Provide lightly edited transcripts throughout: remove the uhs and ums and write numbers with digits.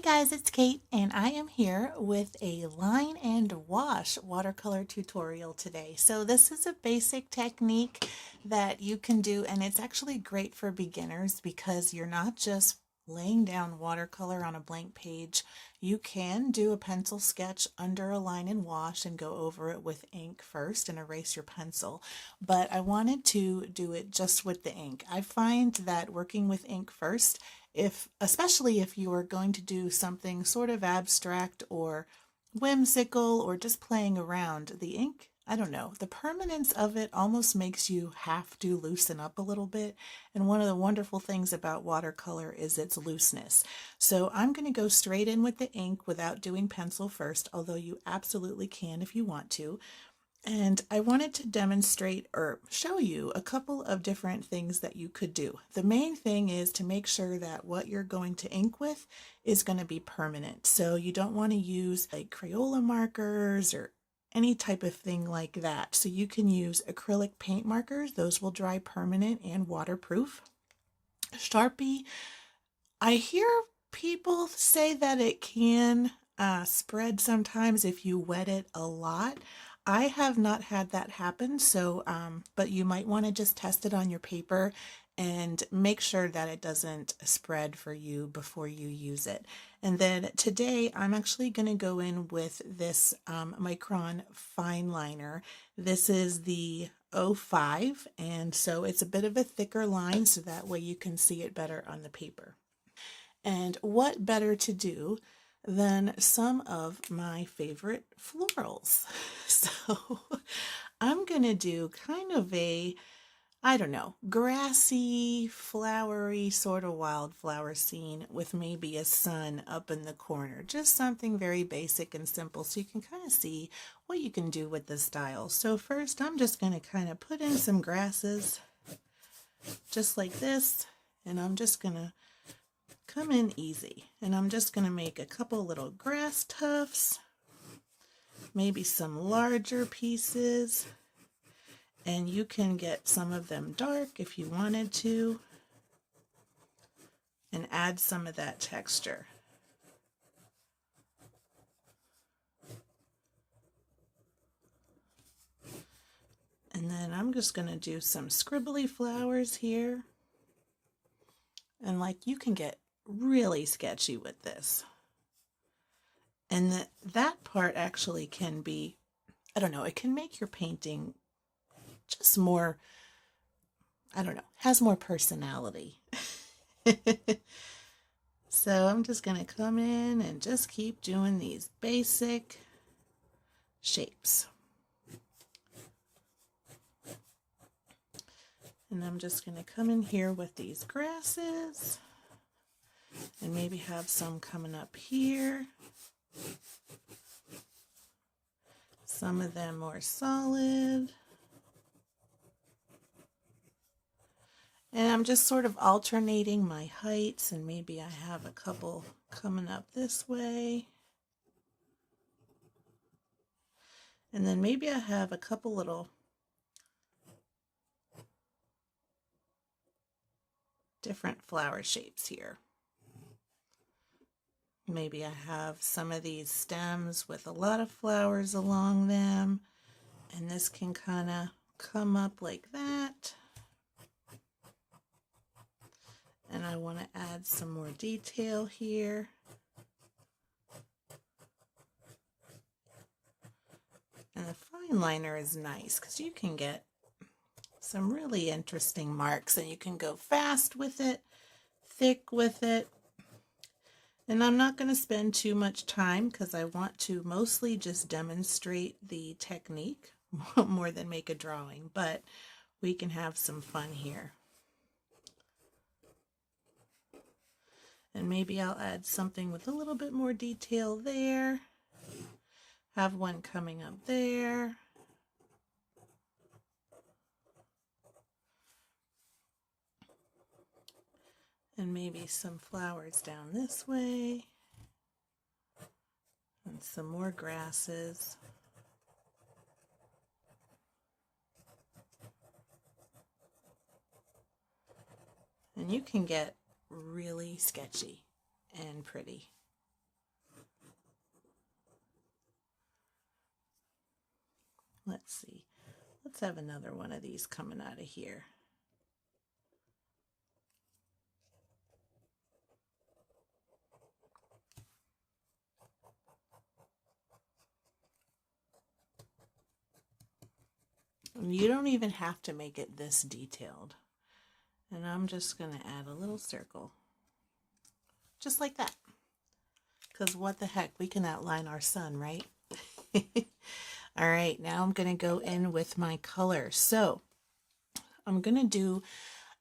guys, it's Kate and I am here with a line and wash watercolor tutorial today. So this is a basic technique that you can do, and it's actually great for beginners because you're not just laying down watercolor on a blank page. You can do a pencil sketch under a line and wash and go over it with ink first and erase your pencil. But I wanted to do it just with the ink. I find that working with ink first, especially if you are going to do something sort of abstract or whimsical or just playing around, the ink, I don't know, the permanence of it almost makes you have to loosen up a little bit. And one of the wonderful things about watercolor is its looseness. So I'm going to go straight in with the ink without doing pencil first, although you absolutely can if you want to. And I wanted to demonstrate or show you a couple of different things that you could do. The main thing is to make sure that what you're going to ink with is going to be permanent. So you don't want to use like Crayola markers or any type of thing like that. So you can use acrylic paint markers. Those will dry permanent and waterproof. Sharpie, I hear people say that it can spread sometimes if you wet it a lot. I have not had that happen, but you might want to just test it on your paper and make sure that it doesn't spread for you before you use it. And then today I'm actually going to go in with this Micron fine liner. This is the 05, and so it's a bit of a thicker line so that way you can see it better on the paper. And what better to do than some of my favorite florals. So I'm going to do kind of a, I don't know, grassy, flowery, sort of wildflower scene with maybe a sun up in the corner. Just something very basic and simple so you can kind of see what you can do with the style. So first I'm just going to kind of put in some grasses just like this, and I'm just going to come in easy, and I'm just going to make a couple little grass tufts, maybe some larger pieces, and you can get some of them dark if you wanted to and add some of that texture. And then I'm just going to do some scribbly flowers here, and like you can get really sketchy with this. And that part actually can be, I don't know, it can make your painting just more, I don't know, has more personality. So I'm just going to come in and just keep doing these basic shapes. And I'm just going to come in here with these grasses and maybe have some coming up here. Some of them more solid. And I'm just sort of alternating my heights, and maybe I have a couple coming up this way. And then maybe I have a couple little different flower shapes here. Maybe I have some of these stems with a lot of flowers along them, and this can kind of come up like that. And I want to add some more detail here. And the fine liner is nice because you can get some really interesting marks, and you can go fast with it, thick with it. And I'm not going to spend too much time because I want to mostly just demonstrate the technique more than make a drawing, but we can have some fun here. And maybe I'll add something with a little bit more detail there. Have one coming up there. And maybe some flowers down this way. And some more grasses. And you can get really sketchy and pretty. Let's see. Let's have another one of these coming out of here. And you don't even have to make it this detailed. And I'm just going to add a little circle. Just like that. Because what the heck, we can outline our sun, right? All right, now I'm going to go in with my color. So I'm going to do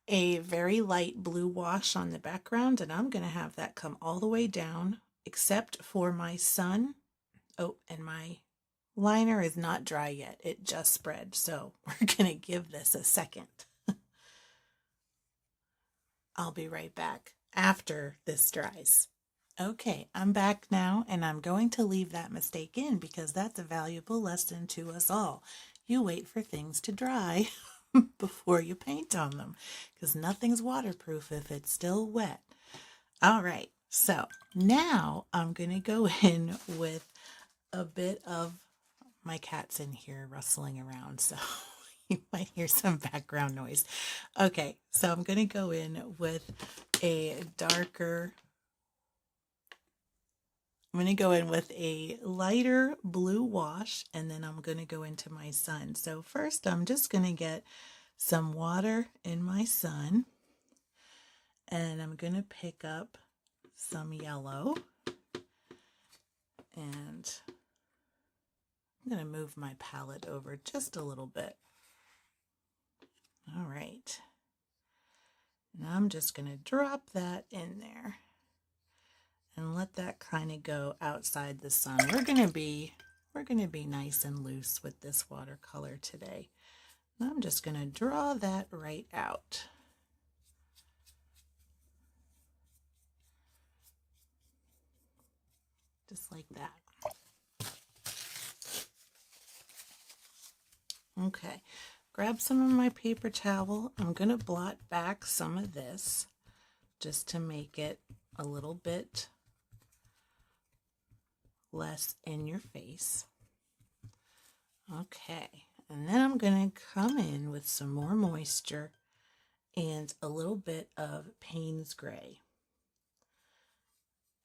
a very light blue wash on the background, and I'm going to have that come all the way down except for my sun. Oh, and my liner is not dry yet. It just spread, so we're going to give this a second. I'll be right back after this dries. Okay, I'm back now, and I'm going to leave that mistake in because that's a valuable lesson to us all. You wait for things to dry before you paint on them because nothing's waterproof if it's still wet. All right, so now I'm going to go in with a bit of, my cat's in here rustling around, so you might hear some background noise. Okay, so I'm going to go in with a lighter blue wash, and then I'm going to go into my sun. So first I'm just going to get some water in my sun, and I'm going to pick up some yellow, and I'm going to move my palette over just a little bit. All right. And I'm just going to drop that in there and let that kind of go outside the sun. We're going to be nice and loose with this watercolor today. And I'm just going to draw that right out. Just like that. Okay, grab some of my paper towel. I'm going to blot back some of this just to make it a little bit less in your face. Okay, and then I'm going to come in with some more moisture and a little bit of Payne's Gray.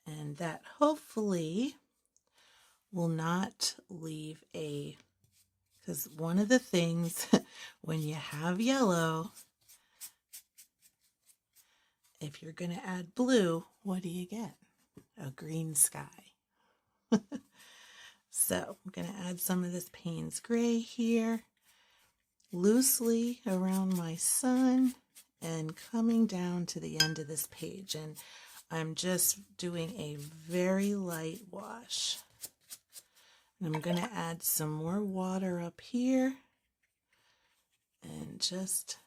And that hopefully will not leave because one of the things when you have yellow, if you're going to add blue, what do you get? A green sky. So I'm going to add some of this Payne's Gray here, loosely around my sun and coming down to the end of this page. And I'm just doing a very light wash. And I'm going to add some more water up here and just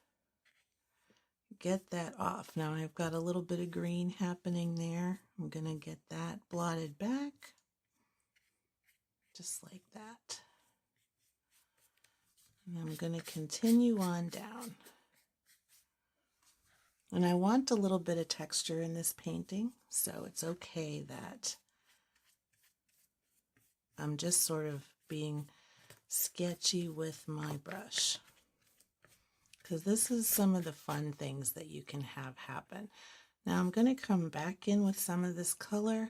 get that off. Now I've got a little bit of green happening there. I'm going to get that blotted back. Just like that. And I'm going to continue on down. And I want a little bit of texture in this painting, so it's okay that I'm just sort of being sketchy with my brush. Because this is some of the fun things that you can have happen. Now I'm going to come back in with some of this color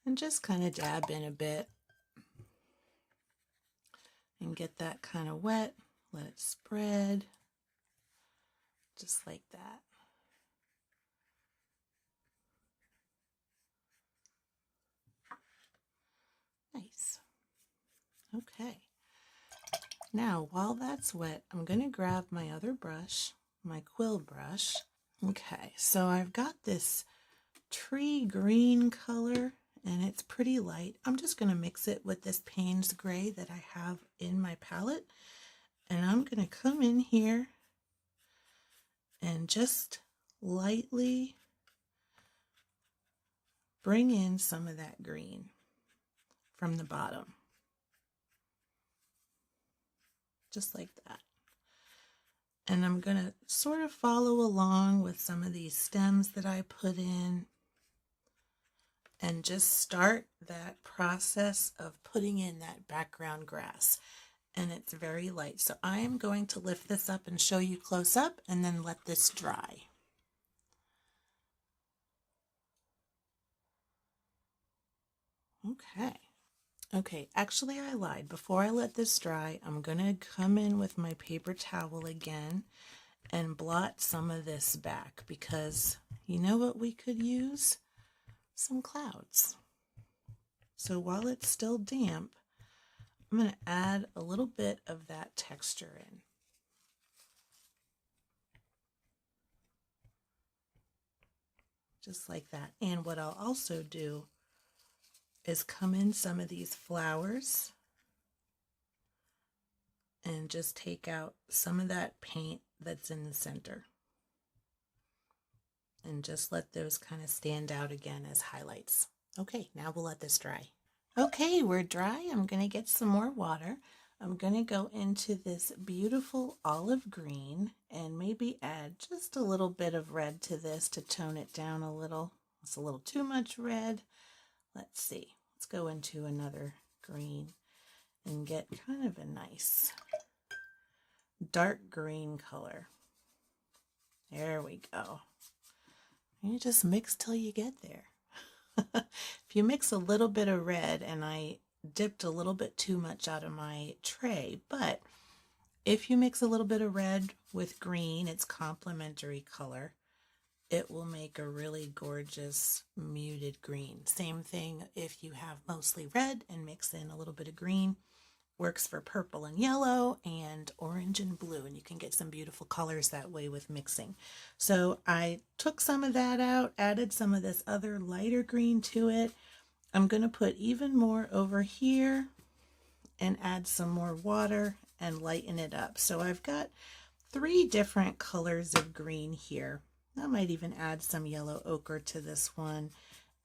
and just kind of dab in a bit. And get that kind of wet, let it spread, just like that. Nice. Okay. Now, while that's wet, I'm going to grab my other brush, my quill brush. Okay, so I've got this tree green color, and it's pretty light. I'm just going to mix it with this Payne's Gray that I have in my palette. And I'm going to come in here and just lightly bring in some of that green from the bottom. Just like that. And I'm going to sort of follow along with some of these stems that I put in and just start that process of putting in that background grass. and it's very light. So I am going to lift this up and show you close up and then let this dry. Okay. Okay, actually I lied. Before I let this dry, I'm gonna come in with my paper towel again and blot some of this back, because you know what we could use? Some clouds. So while it's still damp, I'm going to add a little bit of that texture in. Just like that. And what I'll also do is come in some of these flowers and just take out some of that paint that's in the center. And just let those kind of stand out again as highlights. Okay, now we'll let this dry. Okay, we're dry. I'm going to get some more water. I'm going to go into this beautiful olive green and maybe add just a little bit of red to this to tone it down a little. It's a little too much red. Let's see. Let's go into another green and get kind of a nice dark green color. There we go. You just mix till you get there. If you mix a little bit of red, and I dipped a little bit too much out of my tray, but if you mix a little bit of red with green, it's complementary color. It will make a really gorgeous muted green. Same thing if you have mostly red and mix in a little bit of green. Works for purple and yellow and orange and blue, and you can get some beautiful colors that way with mixing. So I took some of that out, added some of this other lighter green to it. I'm going to put even more over here and add some more water and lighten it up. So I've got 3 different colors of green here. I might even add some yellow ochre to this one,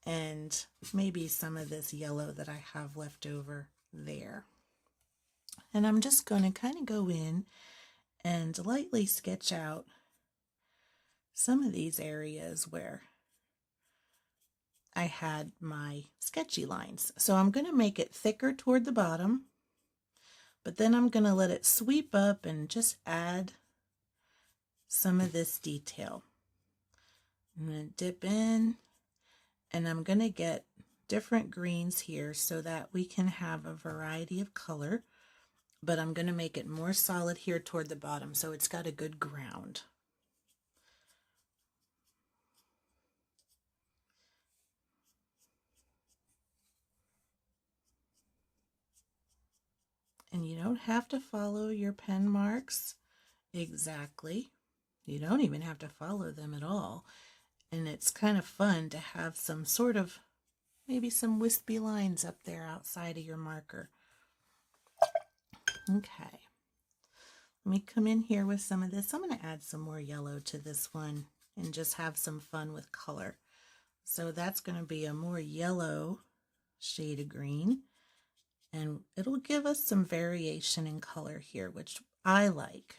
and maybe some of this yellow that I have left over there. And I'm just going to kind of go in and lightly sketch out some of these areas where I had my sketchy lines. So I'm going to make it thicker toward the bottom, but then I'm going to let it sweep up and just add some of this detail. I'm going to dip in, and I'm going to get different greens here so that we can have a variety of color. But I'm going to make it more solid here toward the bottom so it's got a good ground. And you don't have to follow your pen marks exactly. You don't even have to follow them at all. And it's kind of fun to have some sort of, maybe some wispy lines up there outside of your marker. Okay. Let me come in here with some of this. I'm going to add some more yellow to this one and just have some fun with color. So that's going to be a more yellow shade of green, and it'll give us some variation in color here, which I like.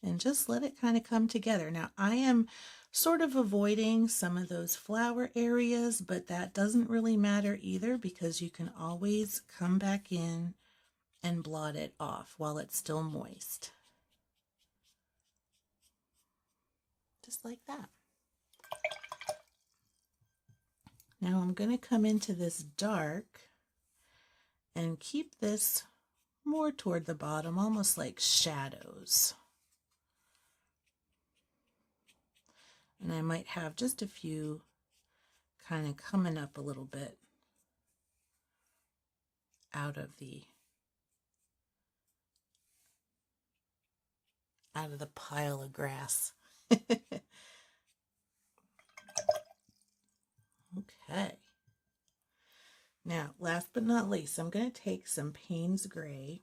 And just let it kind of come together. Now I am sort of avoiding some of those flower areas, but that doesn't really matter either, because you can always come back in and blot it off while it's still moist. Just like that. Now I'm going to come into this dark and keep this more toward the bottom, almost like shadows. And I might have just a few kind of coming up a little bit out of the pile of grass. Okay. Now, last but not least, I'm going to take some Payne's Gray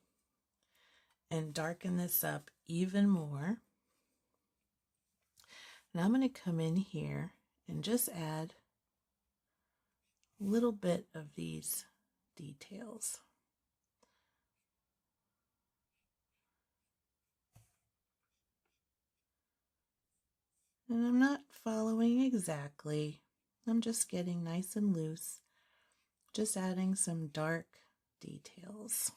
and darken this up even more. And I'm going to come in here and just add a little bit of these details. And I'm not following exactly. I'm just getting nice and loose, just adding some dark details.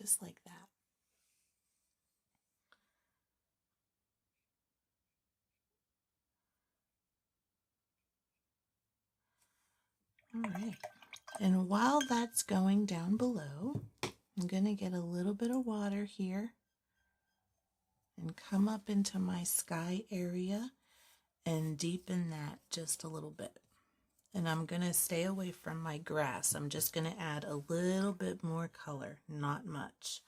just like that. All right. And while that's going down below, I'm going to get a little bit of water here and come up into my sky area and deepen that just a little bit. And I'm going to stay away from my grass. I'm just going to add a little bit more color, not much.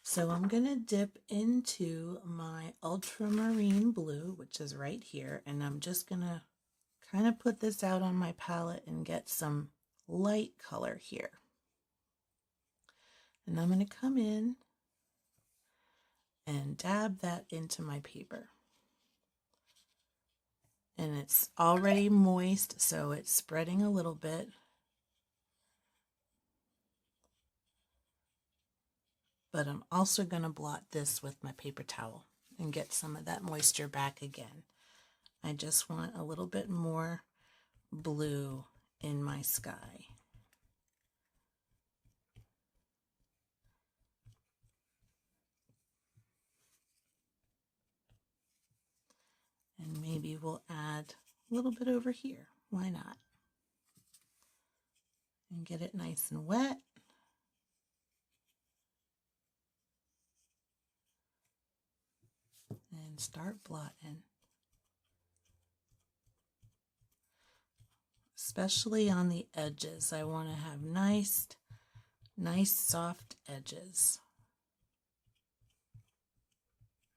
So I'm going to dip into my ultramarine blue, which is right here, and I'm just going to kind of put this out on my palette and get some light color here. And I'm going to come in and dab that into my paper. And it's already moist, so it's spreading a little bit. But I'm also going to blot this with my paper towel and get some of that moisture back again. I just want a little bit more blue in my sky. And maybe we'll add a little bit over here. Why not? And get it nice and wet. And start blotting. Especially on the edges. I want to have nice soft edges.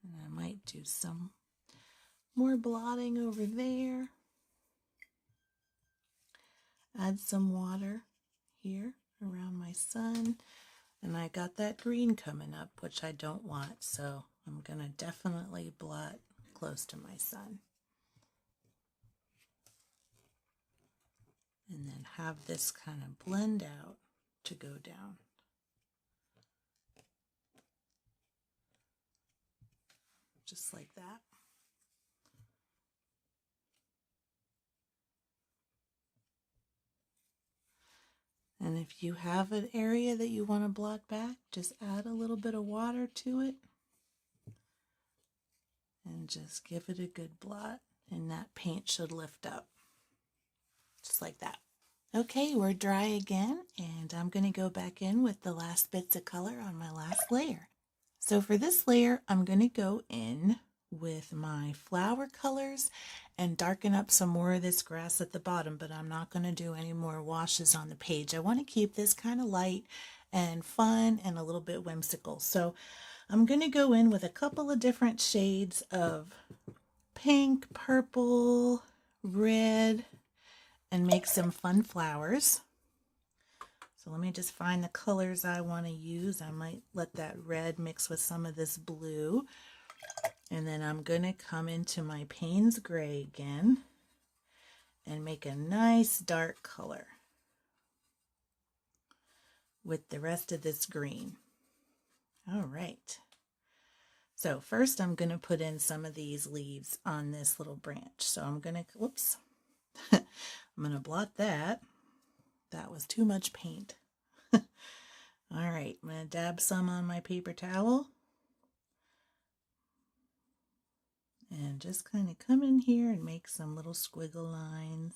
And I might do some more blotting over there. Add some water here around my sun. And I got that green coming up, which I don't want, so I'm going to definitely blot close to my sun. And then have this kind of blend out to go down. Just like that. And if you have an area that you want to blot back, just add a little bit of water to it and just give it a good blot, and that paint should lift up. Just like that. Okay, we're dry again, and I'm going to go back in with the last bits of color on my last layer. So for this layer, I'm going to go in with my flower colors and darken up some more of this grass at the bottom, but I'm not going to do any more washes on the page. I want to keep this kind of light and fun and a little bit whimsical. So I'm going to go in with a couple of different shades of pink, purple, red, and make some fun flowers. So let me just find the colors I want to use. I might let that red mix with some of this blue. And then I'm going to come into my Payne's Gray again and make a nice dark color with the rest of this green. All right. So first I'm going to put in some of these leaves on this little branch. So I'm going to, whoops, I'm going to blot that. That was too much paint. All right, I'm going to dab some on my paper towel. And just kind of come in here and make some little squiggle lines.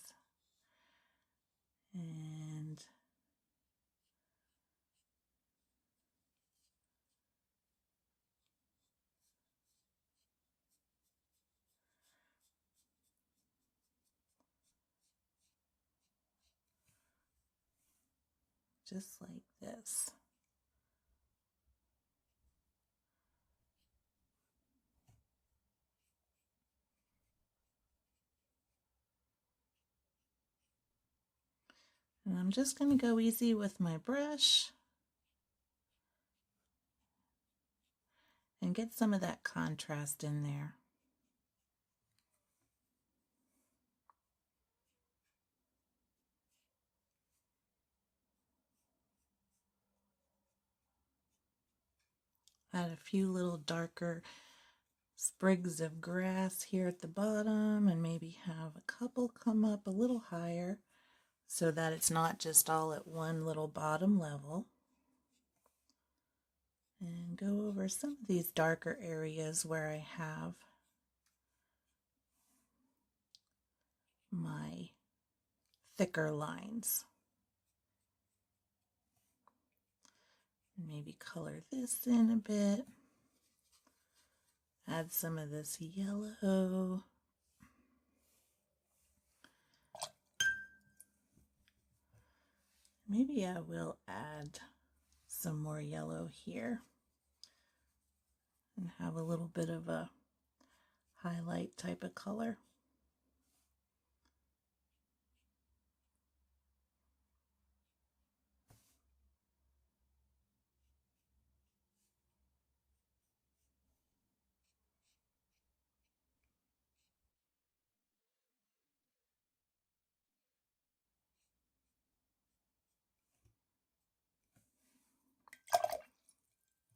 And just like this. And I'm just going to go easy with my brush and get some of that contrast in there. Add a few little darker sprigs of grass here at the bottom, and maybe have a couple come up a little higher so that it's not just all at one little bottom level. and go over some of these darker areas where I have my thicker lines. Maybe color this in a bit. Add some of this yellow. Maybe I will add some more yellow here and have a little bit of a highlight type of color.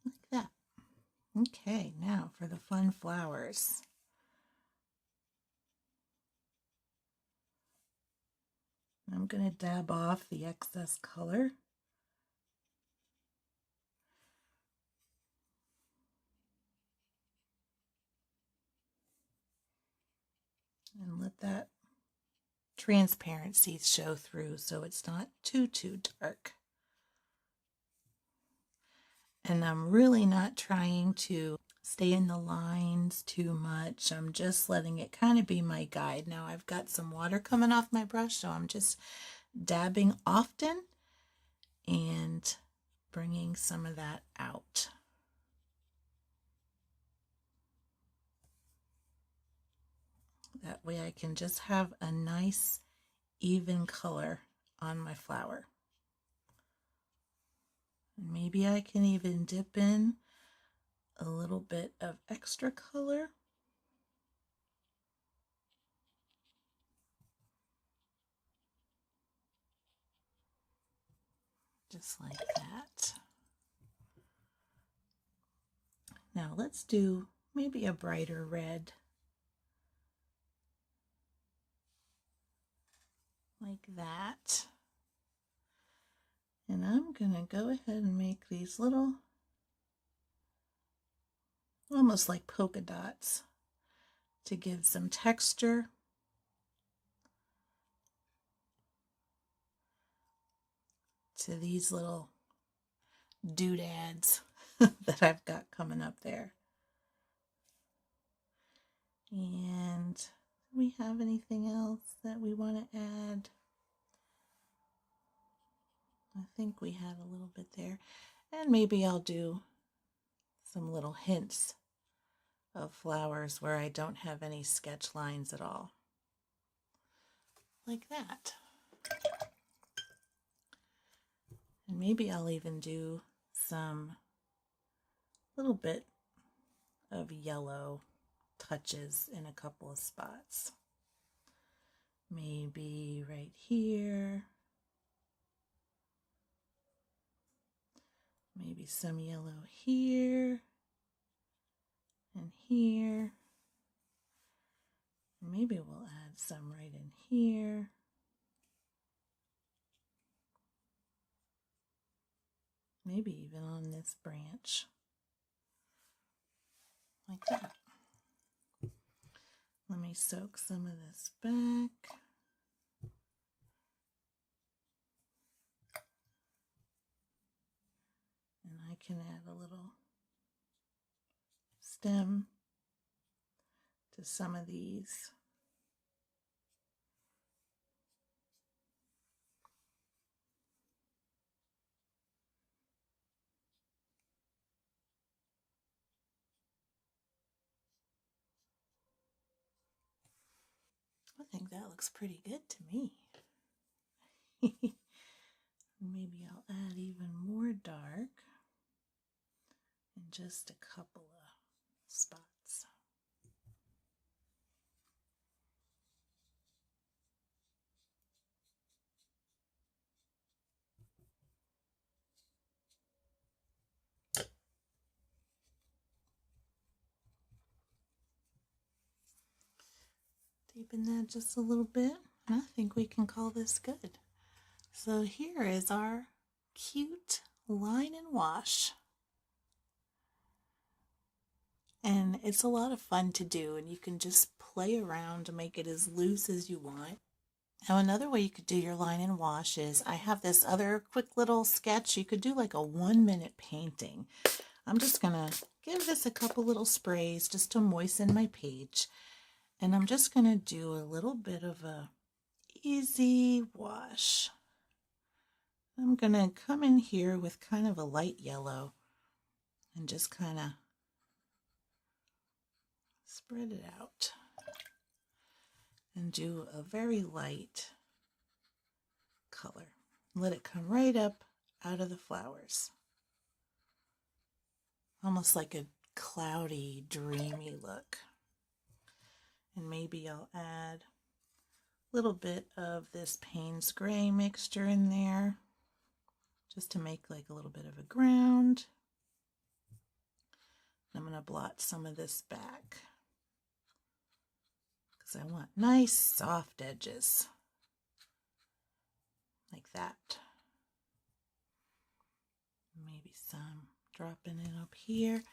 Like that. Okay, now for the fun flowers. I'm going to dab off the excess color. And let that transparency show through so it's not too dark. And I'm really not trying to stay in the lines too much. I'm just letting it kind of be my guide. Now I've got some water coming off my brush, so I'm just dabbing often and bringing some of that out. That way I can just have a nice even color on my flower. Maybe I can even dip in a little bit of extra color. Just like that. Now let's do maybe a brighter red. Like that. And I'm going to go ahead and make these little, almost like polka dots, to give some texture. To these little doodads that I've got coming up there. And do we have anything else that we want to add? I think we had a little bit there. And maybe I'll do some little hints of flowers where I don't have any sketch lines at all. Like that. And maybe I'll even do some little bit of yellow touches in a couple of spots. Maybe right here. Maybe some yellow here and here. Maybe we'll add some right in here. Maybe even on this branch. Like that. Let me soak some of this back. And I can add a little stem to some of these. I think that looks pretty good to me. Maybe I'll add even more dark in just a couple of spots. Deepen that just a little bit. I think we can call this good. So here is our cute line and wash. And it's a lot of fun to do, and you can just play around to make it as loose as you want. Now, another way you could do your line and wash is I have this other quick little sketch. You could do like a 1-minute painting. I'm just going to give this a couple little sprays just to moisten my page. And I'm just going to do a little bit of a easy wash. I'm going to come in here with kind of a light yellow and just kind of spread it out and do a very light color. Let it come right up out of the flowers. Almost like a cloudy, dreamy look. And maybe I'll add a little bit of this Payne's Gray mixture in there, just to make like a little bit of a ground. I'm going to blot some of this back because I want nice soft edges like that. Maybe some dropping in up here,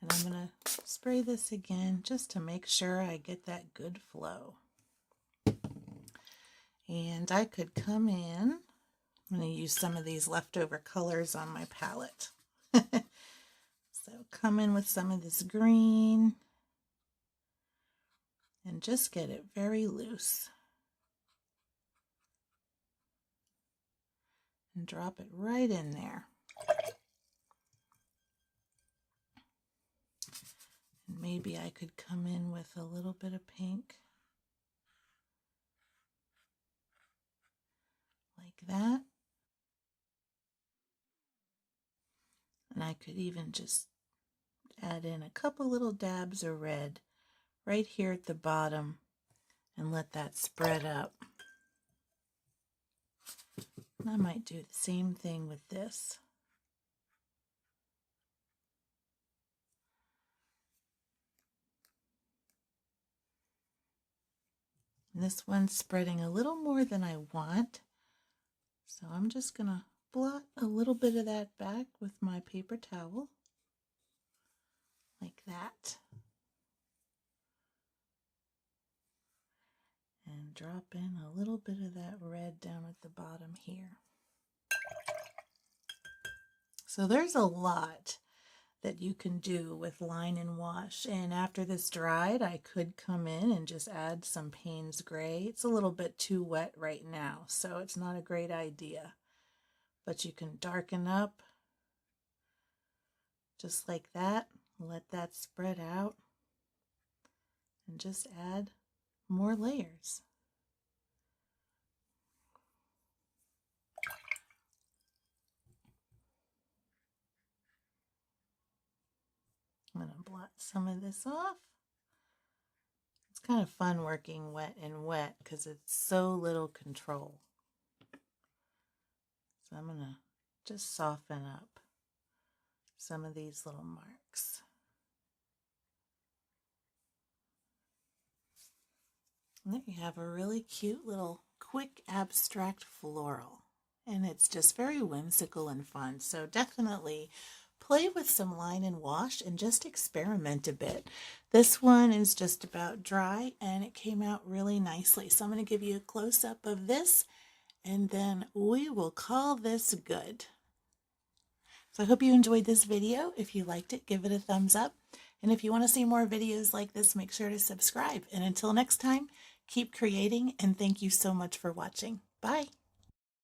and I'm going to spray this again just to make sure I get that good flow. And I could come in, I'm going to use some of these leftover colors on my palette. So come in with some of this green and just get it very loose. And drop it right in there. And maybe I could come in with a little bit of pink. Like that. And I could even just add in a couple little dabs of red right here at the bottom and let that spread up. And I might do the same thing with this. And this one's spreading a little more than I want, so I'm just going to blot a little bit of that back with my paper towel, like that. And drop in a little bit of that red down at the bottom here. So there's a lot that you can do with line and wash, and after this dried I could come in and just add some Payne's Gray. It's a little bit too wet right now, so it's not a great idea, but you can darken up just like that, let that spread out, and just add more layers. I'm going to blot some of this off. It's kind of fun working wet and wet because it's so little control. So I'm going to just soften up some of these little marks. And there you have a really cute little quick abstract floral. And it's just very whimsical and fun. So definitely play with some line and wash and just experiment a bit. This one is just about dry and it came out really nicely. So I'm going to give you a close-up of this and then we will call this good. So I hope you enjoyed this video. If you liked it, give it a thumbs up. And if you want to see more videos like this, make sure to subscribe. And until next time, keep creating and thank you so much for watching. Bye.